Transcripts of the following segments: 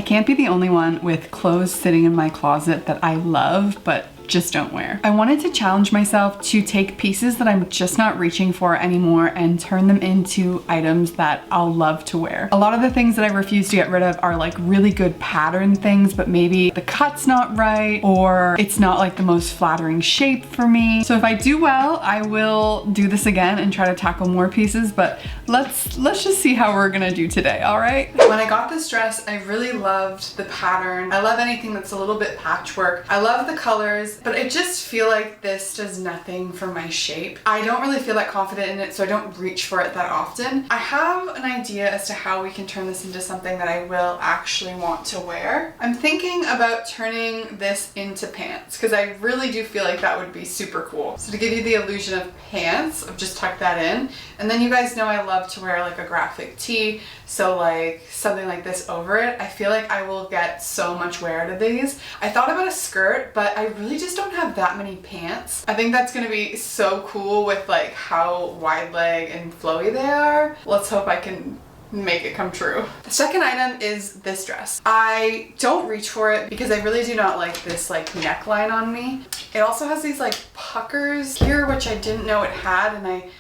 can't be the only one with clothes sitting in my closet that I love, but just don't wear. I wanted to challenge myself to take pieces that I'm just not reaching for anymore and turn them into items that I'll love to wear. A lot of the things that I refuse to get rid of are like really good pattern things, but maybe the cut's not right or it's not like the most flattering shape for me. So if I do well, I will do this again and try to tackle more pieces, but let's just see how we're gonna do today, all right? When I got this dress, I really loved the pattern. I love anything that's a little bit patchwork. I love the colors, but I just feel like this does nothing for my shape. I don't really feel that confident in it, so I don't reach for it that often. I have an idea as to how we can turn this into something that I will actually want to wear. I'm thinking about turning this into pants because I really do feel like that would be super cool. So to give you the illusion of pants, I've just tucked that in. And then you guys know I love to wear like a graphic tee, so like something like this over it. I feel like I will get so much wear out of these. I thought about a skirt, but I really just don't have that many pants. I think that's gonna be so cool with like how wide leg and flowy they are. Let's hope I can make it come true. The second item is this dress. I don't reach for it because I really do not like this like neckline on me. It also has these like puckers here, which I didn't know it had, and I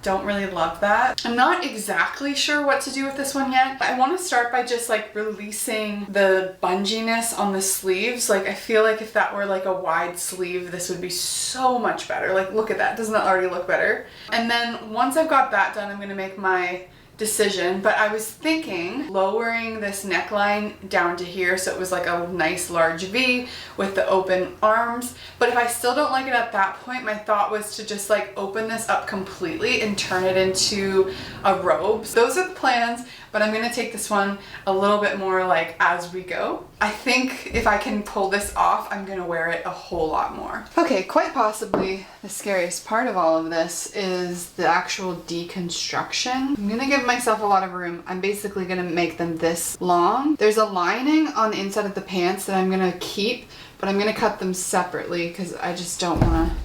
don't really love that. I'm not exactly sure what to do with this one yet. I want to start by just like releasing the bunginess on the sleeves. Like I feel like if that were like a wide sleeve, this would be so much better. Like look at that, doesn't that already look better? And then once I've got that done, I'm gonna make my decision, but I was thinking lowering this neckline down to here so it was like a nice large V with the open arms. But if I still don't like it at that point, my thought was to just like open this up completely and turn it into a robe. So those are the plans, but I'm gonna take this one a little bit more like as we go. I think if I can pull this off, I'm gonna wear it a whole lot more. Okay, quite possibly the scariest part of all of this is the actual deconstruction. I'm gonna give myself a lot of room. I'm basically gonna make them this long. There's a lining on the inside of the pants that I'm gonna keep, but I'm gonna cut them separately because I just don't wanna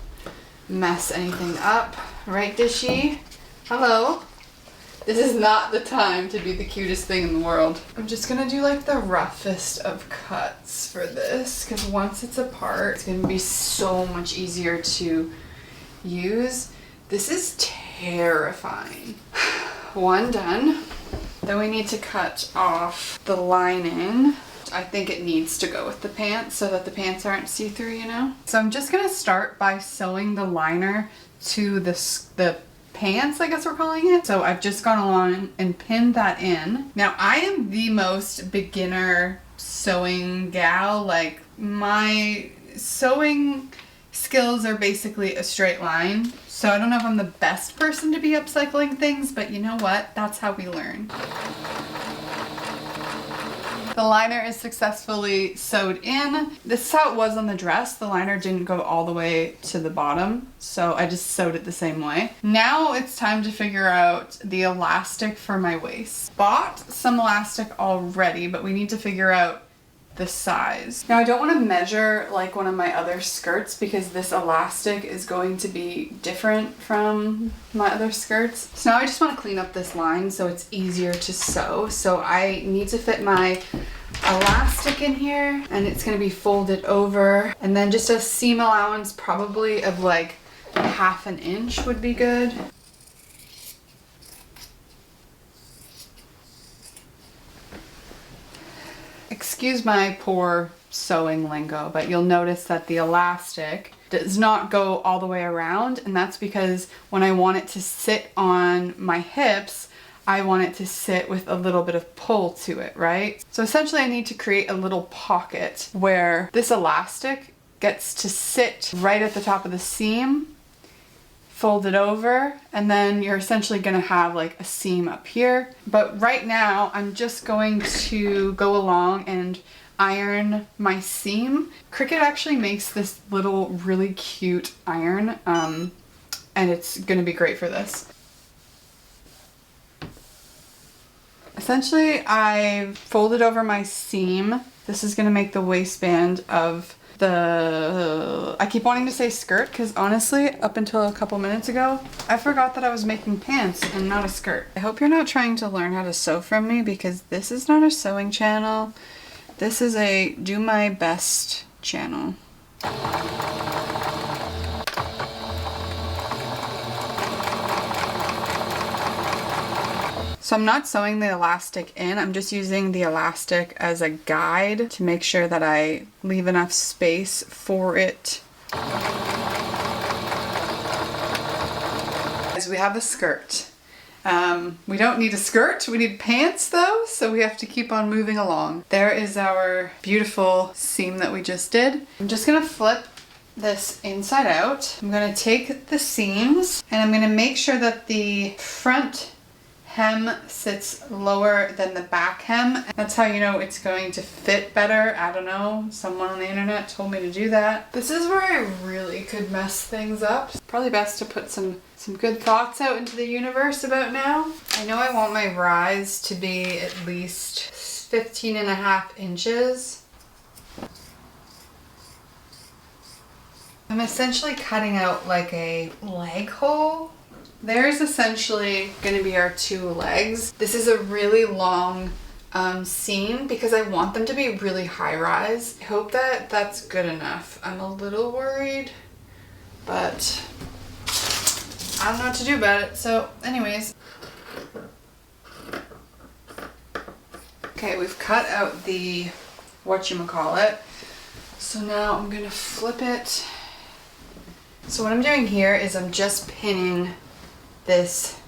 mess anything up. Right, Dishy? Hello? This is not the time to be the cutest thing in the world. I'm just gonna do like the roughest of cuts for this because once it's apart, it's gonna be so much easier to use. This is terrifying. One done. Then we need to cut off the lining. I think it needs to go with the pants so that the pants aren't see-through, you know? So I'm just gonna start by sewing the liner to the pants, I guess we're calling it. So I've just gone along and pinned that in. Now I am the most beginner sewing gal. Like my sewing skills are basically a straight line. So I don't know if I'm the best person to be upcycling things, but you know what? That's how we learn. The liner is successfully sewed in. This is how it was on the dress. The liner didn't go all the way to the bottom, so I just sewed it the same way. Now it's time to figure out the elastic for my waist. Bought some elastic already, but we need to figure out the size. Now I don't want to measure like one of my other skirts because this elastic is going to be different from my other skirts. So now I just want to clean up this line so it's easier to sew. So I need to fit my elastic in here and it's going to be folded over, and then just a seam allowance probably of like 1/2 inch would be good. Excuse my poor sewing lingo, but you'll notice that the elastic does not go all the way around, and that's because when I want it to sit on my hips, I want it to sit with a little bit of pull to it, right? So essentially I need to create a little pocket where this elastic gets to sit right at the top of the seam, fold it over, and then you're essentially gonna have like a seam up here. But right now I'm just going to go along and iron my seam. Cricut actually makes this little really cute iron and it's gonna be great for this. Essentially I folded over my seam. This is gonna make the waistband of I keep wanting to say skirt because honestly, up until a couple minutes ago, I forgot that I was making pants and not a skirt. I hope you're not trying to learn how to sew from me because this is not a sewing channel This is a do my best channel. So I'm not sewing the elastic in, I'm just using the elastic as a guide to make sure that I leave enough space for it. As we have a skirt. We don't need a skirt, we need pants though, so we have to keep on moving along. There is our beautiful seam that we just did. I'm just gonna flip this inside out. I'm gonna take the seams and I'm gonna make sure that the front hem sits lower than the back hem. That's how you know it's going to fit better. I don't know, someone on the internet told me to do that. This is where I really could mess things up. It's probably best to put some good thoughts out into the universe about now. I know I want my rise to be at least 15.5 inches. I'm essentially cutting out like a leg hole. There's essentially going to be our 2 legs. This is a really long seam because I want them to be really high rise. I hope that that's good enough. I'm a little worried, but I don't know what to do about it. So anyways. Okay, we've cut out the whatchamacallit. So now I'm going to flip it. So what I'm doing here is I'm just pinning this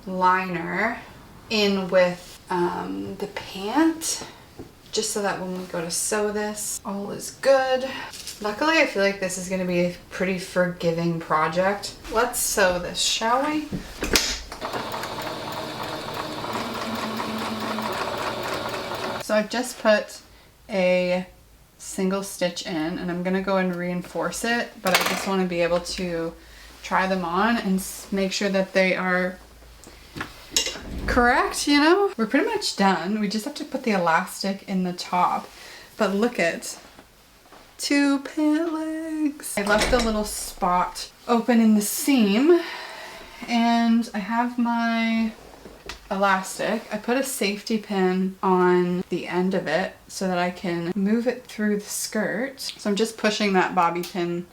liner in with the pant, just so that when we go to sew this, all is good. Luckily, I feel like this is going to be a pretty forgiving project. Let's sew this, shall we? So I've just put a single stitch in and I'm going to go and reinforce it, but I just want to be able to try them on and make sure that they are correct, you know? We're pretty much done. We just have to put the elastic in the top. But look at 2 pant legs. I left a little spot open in the seam and I have my elastic. I put a safety pin on the end of it so that I can move it through the skirt. So I'm just pushing that bobby pin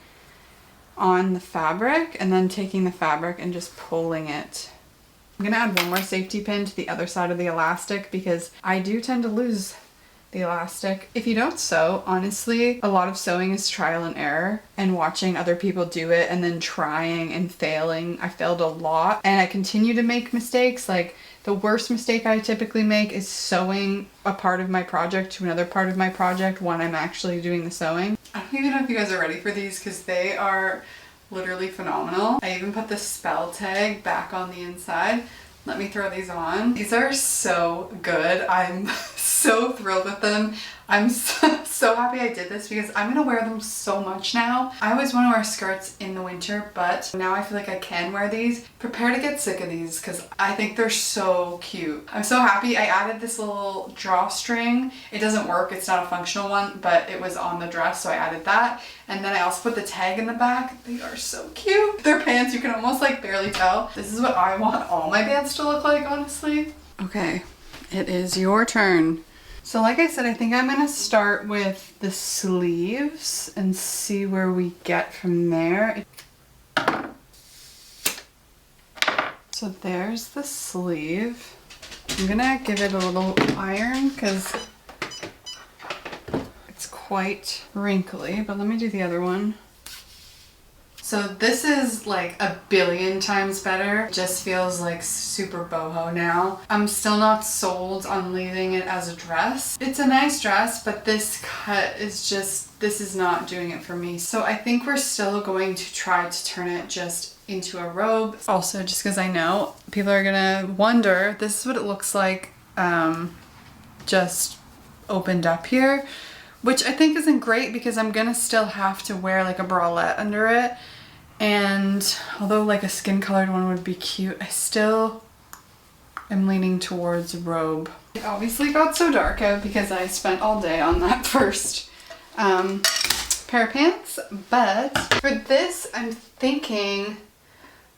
on the fabric and then taking the fabric and just pulling it. I'm gonna add one more safety pin to the other side of the elastic because I do tend to lose the elastic. If you don't sew, honestly, a lot of sewing is trial and error and watching other people do it and then trying and failing. I failed a lot and I continue to make mistakes. Like the worst mistake I typically make is sewing a part of my project to another part of my project when I'm actually doing the sewing. I don't even know if you guys are ready for these because they are literally phenomenal. I even put the spell tag back on the inside. Let me throw these on. These are so good. I'm so thrilled with them. I'm so happy I did this because I'm gonna wear them so much now. I always want to wear skirts in the winter, but now I feel like I can wear these. Prepare to get sick of these because I think they're so cute. I'm so happy I added this little drawstring. It doesn't work, it's not a functional one, but it was on the dress, so I added that. And then I also put the tag in the back. They are so cute. They're pants, you can almost like barely tell. This is what I want all my pants to look like, honestly. Okay, it is your turn. So like I said, I think I'm gonna start with the sleeves and see where we get from there. So there's the sleeve. I'm gonna give it a little iron because it's quite wrinkly, but let me do the other one. So this is like a billion times better. It just feels like super boho now. I'm still not sold on leaving it as a dress. It's a nice dress, but this cut is just, this is not doing it for me. So I think we're still going to try to turn it just into a robe. Also, just because I know people are gonna wonder, this is what it looks like just opened up here, which I think isn't great because I'm gonna still have to wear like a bralette under it. And although like a skin colored one would be cute, I still am leaning towards a robe. It obviously got so dark out because I spent all day on that first pair of pants, but for this I'm thinking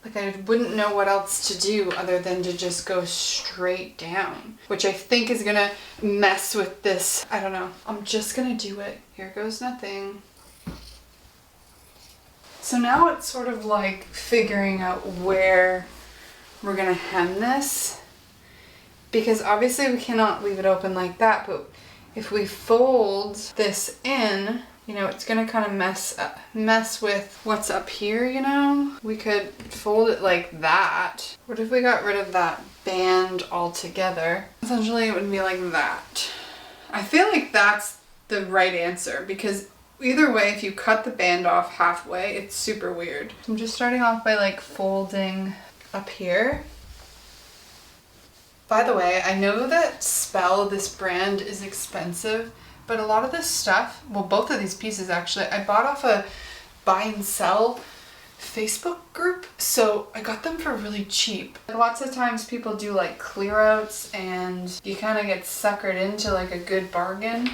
Like I wouldn't know what else to do other than to just go straight down, which I think is gonna mess with this. I don't know. I'm just gonna do it. Here goes nothing. So now it's sort of like figuring out where we're gonna hem this, because obviously we cannot leave it open like that, but if we fold this in, you know, it's gonna kind of mess with what's up here, you know? We could fold it like that. What if we got rid of that band altogether? Essentially it would be like that. I feel like that's the right answer, because either way, if you cut the band off halfway, it's super weird. I'm just starting off by like folding up here. By the way, I know that Spell, this brand, is expensive, but a lot of this stuff, well, both of these pieces actually, I bought off a buy and sell Facebook group, so I got them for really cheap. Lots of times people do like clear outs and you kind of get suckered into like a good bargain.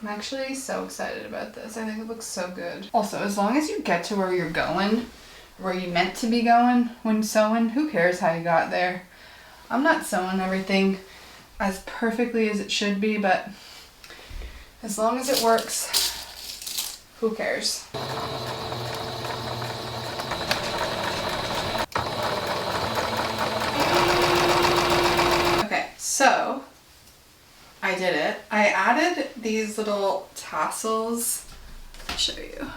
I'm actually so excited about this. I think it looks so good. Also, as long as you get to where you're going, where you meant to be going when sewing, who cares how you got there? I'm not sewing everything as perfectly as it should be, but as long as it works, who cares? Okay, so I did it. I added these little tassels, I'll show you,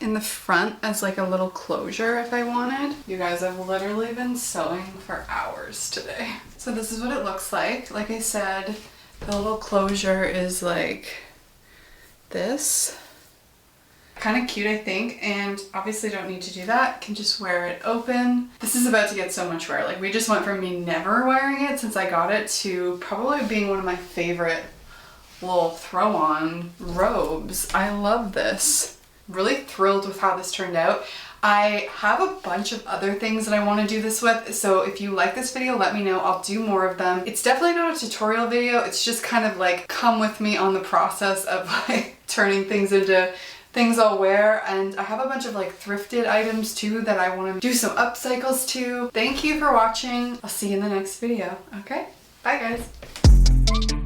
in the front as like a little closure if I wanted. You guys, I've literally been sewing for hours today. So this is what it looks like. Like I said, the little closure is like this. Kind of cute, I think, and obviously don't need to do that. Can just wear it open. This is about to get so much wear. Like we just went from me never wearing it since I got it to probably being one of my favorite little throw-on robes. I love this. Really thrilled with how this turned out. I have a bunch of other things that I want to do this with, so if you like this video, let me know. I'll do more of them. It's definitely not a tutorial video. It's just kind of like come with me on the process of like turning things into things I'll wear, and I have a bunch of like thrifted items too that I want to do some upcycles to. Thank you for watching. I'll see you in the next video. Okay, bye guys.